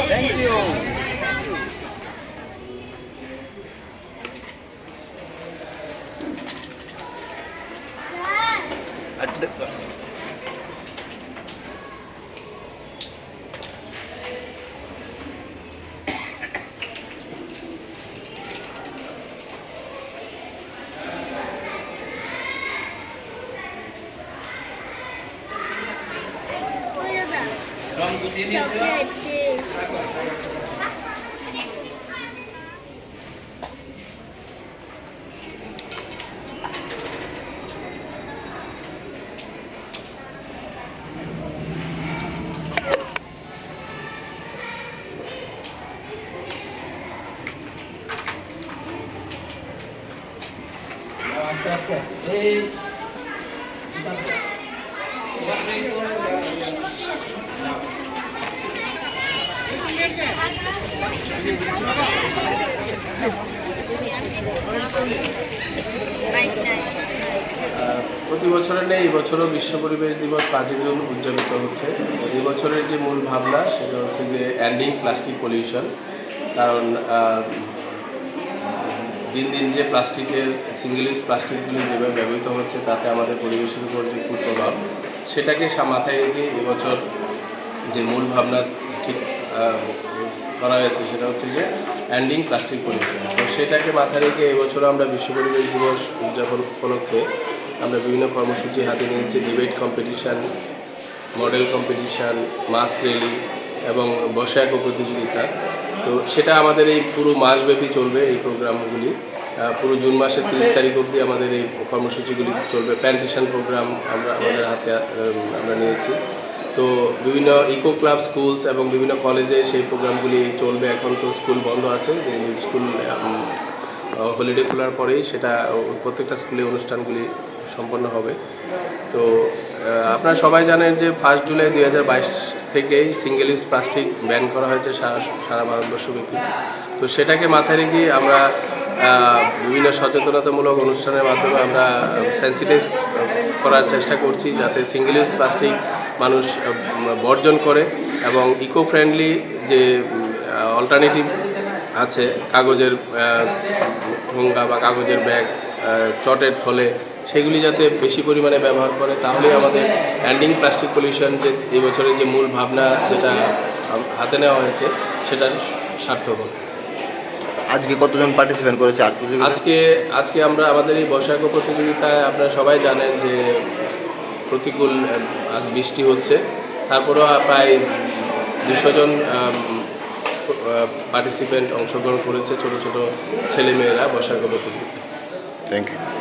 Thank you. Chocolate. প্রতি বছরের নেই, এই বছরও বিশ্ব পরিবেশ দিবস 5 জুন উদযাপিত হচ্ছে। এই বছরের যে মূল ভাবনা সেটা হচ্ছে যে এন্ডিং প্লাস্টিক পলিউশন। কারণ দিন দিন যে প্লাস্টিকের সিঙ্গেল ইউজ প্লাস্টিকগুলি যেভাবে ব্যবহৃত হচ্ছে তাতে আমাদের পরিবেশের উপর যে কুপ্রভাব, সেটাকে মাথায় রেখে এবছর যে মূল ভাবনা ঠিক করা হয়েছে সেটা হচ্ছে যে এন্ডিং প্লাস্টিক পলিউশন। তো সেটাকে মাথায় রেখে এবছর আমরা বিশ্ব পরিবেশ দিবস উদযাপন উপলক্ষে আমরা বিভিন্ন কর্মসূচি হাতে নিয়েছি। ডিবেট কম্পিটিশান, মডেল কম্পিটিশান, মাস র্যালি এবং বর্ষায়ক প্রতিযোগিতা। তো সেটা আমাদের এই পুরো মাসব্যাপী চলবে এই প্রোগ্রামগুলি। পুরো জুন মাসের 30 তারিখ অবধি আমাদের এই কর্মসূচিগুলি চলবে। প্ল্যান্টেশন প্রোগ্রাম আমাদের হাতে আমরা নিয়েছি। তো বিভিন্ন ইকো ক্লাব, স্কুলস এবং বিভিন্ন কলেজে সেই প্রোগ্রামগুলি চলবে। এখন তো স্কুল বন্ধ আছে, স্কুল হলিডে খোলার পরেই সেটা প্রত্যেকটা স্কুলে অনুষ্ঠানগুলি সম্পন্ন হবে। তো আপনারা সবাই জানেন যে 1 জুলাই 2022 থেকেই সিঙ্গেল ইউজ প্লাস্টিক ব্যান করা হয়েছে সারা ভারতবর্ষব্যাপী। তো সেটাকে মাথায় রেখে আমরা বিভিন্ন সচেতনতামূলক অনুষ্ঠানের মাধ্যমে আমরা সেন্সিটাইজ করার চেষ্টা করছি যাতে সিঙ্গেল ইউজ প্লাস্টিক মানুষ বর্জন করে এবং ইকো ফ্রেন্ডলি যে অল্টারনেটিভ আছে, কাগজের ঠোঙ্গা বা কাগজের ব্যাগ, চটের থলে, সেগুলি যাতে বেশি পরিমাণে ব্যবহার করে, তাহলেই আমাদের এন্ডিং প্লাস্টিক পলিউশন যে এই বছরের যে মূল ভাবনা যেটা হাতে নেওয়া হয়েছে সেটা সার্থক হবে। আজকে কতজন পার্টিসিপেন্ট করেছে? আজকে আমরা আমাদের এই বর্ষায়ক প্রতিযোগিতায় আপনারা সবাই জানেন যে প্রতিকূল বৃষ্টি হচ্ছে, তারপরেও প্রায় 200 জন পার্টিসিপেন্ট অংশগ্রহণ করেছে, ছোট ছোট ছেলেমেয়েরা বর্ষায়ক প্রতিযোগিতায়। Thank you.